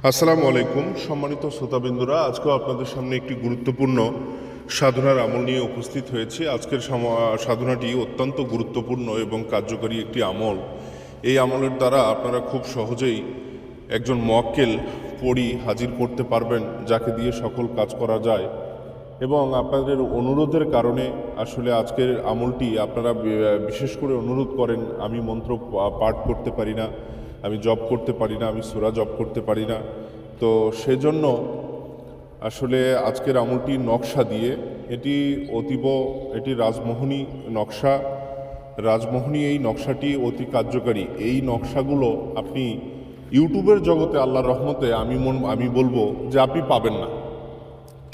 আসসালামু আলাইকুম সম্মানিত শ্রোতাবিন্দুরা, আজকেও আপনাদের সামনে একটি গুরুত্বপূর্ণ সাধনার আমল নিয়ে উপস্থিত হয়েছি। আজকের সাধনাটি অত্যন্ত গুরুত্বপূর্ণ এবং কার্যকরী একটি আমল। এই আমলের দ্বারা আপনারা খুব সহজেই একজন মুয়াক্কিল পড়ি হাজির করতে পারবেন, যাকে দিয়ে সকল কাজ করা যায়। এবং আপনাদের অনুরোধের কারণে আসলে আজকের আমলটি আপনারা বিশেষ করে অনুরোধ করেন, আমি মন্ত্র পাঠ করতে পারি না, আমি জপ করতে পারি না, আমি সূরা জপ করতে পারি না। তো সেজন্য আসলে আজকের আমলটি নকশা দিয়ে, এটি রাজমোহনী নকশা। রাজমোহনী এই নকশাটি অতি কার্যকারী। এই নকশাগুলো আপনি ইউটিউবের জগতে আল্লাহর রহমতে আমি বলবো যে আপনি পাবেন না।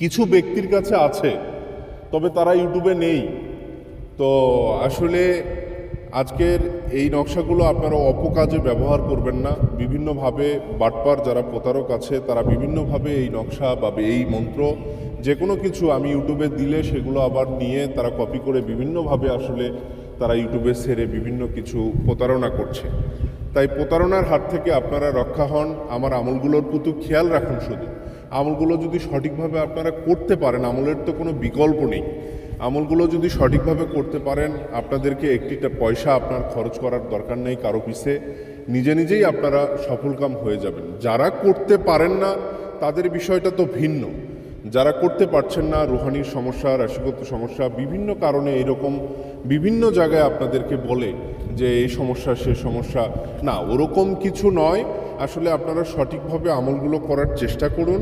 কিছু ব্যক্তির কাছে আছে, তবে তারা ইউটিউবে নেই। তো আসলে আজকের এই নকশাগুলো আপনারা অপকাজে ব্যবহার করবেন না। বিভিন্নভাবে বাটপার যারা প্রতারক আছে, তারা বিভিন্নভাবে এই নকশা বা এই মন্ত্র যে কোনো কিছু আমি ইউটিউবে দিলে সেগুলো আবার নিয়ে তারা কপি করে বিভিন্নভাবে আসলে তারা ইউটিউবে ছেড়ে বিভিন্ন কিছু প্রতারণা করছে। তাই প্রতারণার হাত থেকে আপনারা রক্ষা হন। আমার আমলগুলোর প্রতি খেয়াল রাখুন। শুধু আমলগুলো যদি সঠিকভাবে আপনারা করতে পারেন, আমলের তো কোনো বিকল্প নেই। আমলগুলো যদি সঠিকভাবে করতে পারেন, আপনাদেরকে একটিটা পয়সা আপনার খরচ করার দরকার নেই কারো পিছে, নিজে নিজেই আপনারা সফলকাম হয়ে যাবেন। যারা করতে পারেন না তাদের বিষয়টা তো ভিন্ন। যারা করতে পারছেন না, রুহানির সমস্যা, রাশিগত সমস্যা, বিভিন্ন কারণে এরকম বিভিন্ন জায়গায় আপনাদেরকে বলে যে এই সমস্যা সে সমস্যা, না ওরকম কিছু নয়। আসলে আপনারা সঠিকভাবে আমলগুলো করার চেষ্টা করুন।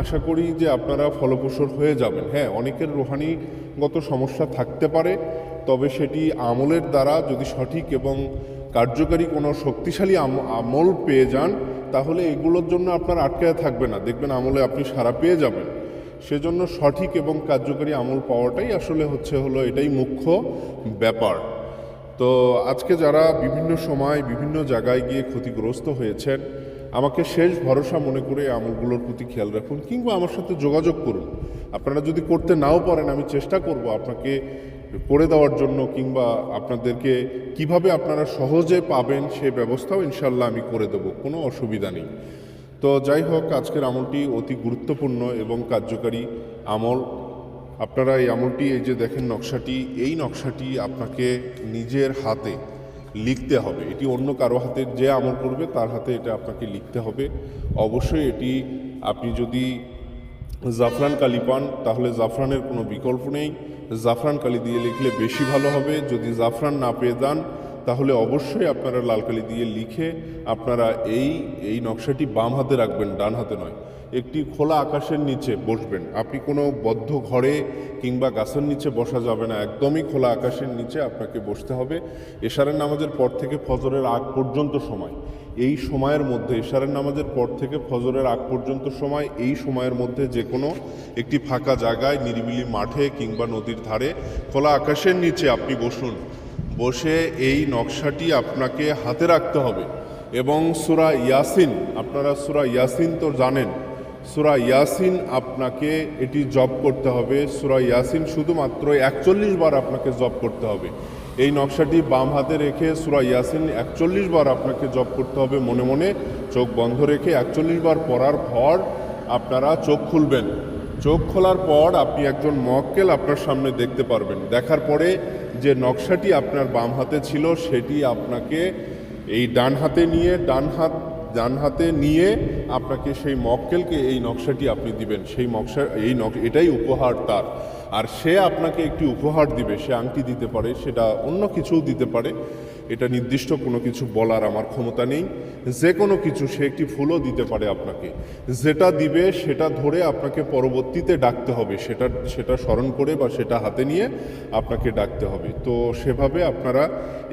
আশা করি যে আপনারা ফলপ্রসূ হয়ে যাবেন। হ্যাঁ, অনেকের রুহানিগত সমস্যা থাকতে পারে, তবে সেটি আমলের দ্বারা যদি সঠিক এবং কার্যকারী কোনো শক্তিশালী আমল পেয়ে যান, তাহলে এগুলোর জন্য আপনার আটকায় থাকবে না, দেখবেন আমলে আপনি সাড়া পেয়ে যাবেন। সেজন্য সঠিক এবং কার্যকারী আমল পাওয়াটাই আসলে হলো এটাই মুখ্য ব্যাপার। তো আজকে যারা বিভিন্ন সময় বিভিন্ন জায়গায় গিয়ে ক্ষতিগ্রস্ত হয়েছেন, আমাকে শেষ ভরসা মনে করে আমলগুলোর প্রতি খেয়াল রাখুন, কিংবা আমার সাথে যোগাযোগ করুন। আপনারা যদি করতে নাও পারেন, আমি চেষ্টা করব আপনাকে করে দেওয়ার জন্য, কিংবা আপনাদেরকে কিভাবে আপনারা সহজে পাবেন সে ব্যবস্থাও ইনশাল্লাহ আমি করে দেব, কোনো অসুবিধা নেই। তো যাই হোক, আজকের আমলটি অতি গুরুত্বপূর্ণ এবং কার্যকারী আমল। আপনারা এই আমলটি, এই যে দেখেন নকশাটি, এই নকশাটি আপনাকে নিজের হাতে লিখতে হবে। এটি অন্য কারো হাতে, যে আমল করবে তার হাতে এটা আপনাকে লিখতে হবে। অবশ্যই এটি আপনি যদি জাফরান কালি পান, তাহলে জাফরানের কোনো বিকল্প নেই, জাফরান কালি দিয়ে লিখলে বেশি ভালো হবে। যদি জাফরান না পেয়ে যান, তাহলে অবশ্যই আপনারা লাল কালি দিয়ে লিখে আপনারা এই নকশাটি বাম হাতে রাখবেন, ডান হাতে নয়। একটি খোলা আকাশের নিচে বসবেন। আপনি কোনো বদ্ধ ঘরে কিংবা গাছের নিচে বসা যাবে না, একদমই খোলা আকাশের নিচে আপনাকে বসতে হবে। এশারের নামাজের পর থেকে ফজরের আগ পর্যন্ত সময়, এই সময়ের মধ্যে, এশারের নামাজের পর থেকে ফজরের আগ পর্যন্ত সময়, এই সময়ের মধ্যে যে কোনো একটি ফাঁকা জায়গায়, নিরিবিলি মাঠে কিংবা নদীর ধারে খোলা আকাশের নিচে আপনি বসুন। বসে এই নকশাটি আপনাকে হাতে রাখতে হবে। এবং সূরা ইয়াসিন, আপনারা সূরা ইয়াসিন তো জানেন, সূরা ইয়াসিন আপনাকে এটি জপ করতে হবে। সূরা ইয়াসিন শুধুমাত্র 41 বার আপনাকে জপ করতে হবে। এই নকশাটি বাম হাতে রেখে সূরা ইয়াসিন 41 বার আপনাকে জপ করতে হবে মনে মনে, চোখ বন্ধ রেখে। 41 বার পড়ার পর আপনারা চোখ খুলবেন। চোখ খোলার পর আপনি একজন মুয়াক্কিল আপনার সামনে দেখতে পারবেন। দেখার পরে যে নকশাটি আপনার বাম হাতে ছিল, সেটি আপনাকে এই ডান হাতে নিয়ে আপনাকে সেই মুয়াক্কিলকে এই নকশাটি আপনি দিবেন। সেই এটাই উপহার তার। আর সে আপনাকে একটি উপহার দিবে। সে আংটি দিতে পারে, সেটা অন্য কিছুও দিতে পারে, এটা নির্দিষ্ট কোনো কিছু বলার আমার ক্ষমতা নেই। যে কোনো কিছু, সে একটি ফুলও দিতে পারে আপনাকে। যেটা দিবে সেটা ধরে আপনাকে পরবর্তীতে ডাকতে হবে, সেটা স্মরণ করে বা সেটা হাতে নিয়ে আপনাকে ডাকতে হবে। তো সেভাবে আপনারা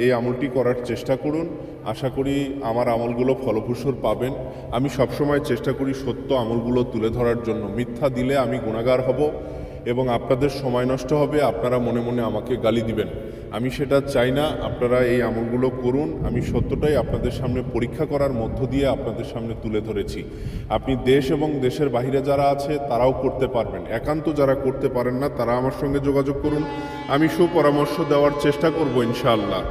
এই আমলটি করার চেষ্টা করুন। আশা করি আমার আমলগুলো ফলপ্রসূ পাবেন। আমি সবসময় চেষ্টা করি সত্য আমলগুলো তুলে ধরার জন্য। মিথ্যা দিলে আমি গুনাহগার হব এবং আপনাদের সময় নষ্ট হবে, আপনারা মনে মনে আমাকে গালি দিবেন। আমি সেটা চাই না। আপনারা এই আমলগুলো করুন। আমি সত্যটাই আপনাদের সামনে পরীক্ষা করার মধ্য দিয়ে আপনাদের সামনে তুলে ধরেছি। আপনি দেশ এবং দেশের বাইরে যারা আছে তারাও করতে পারবেন। একান্ত যারা করতে পারেন না, তারা আমার সঙ্গে যোগাযোগ করুন। আমি সুপরামর্শ দেওয়ার চেষ্টা করব ইনশাআল্লাহ।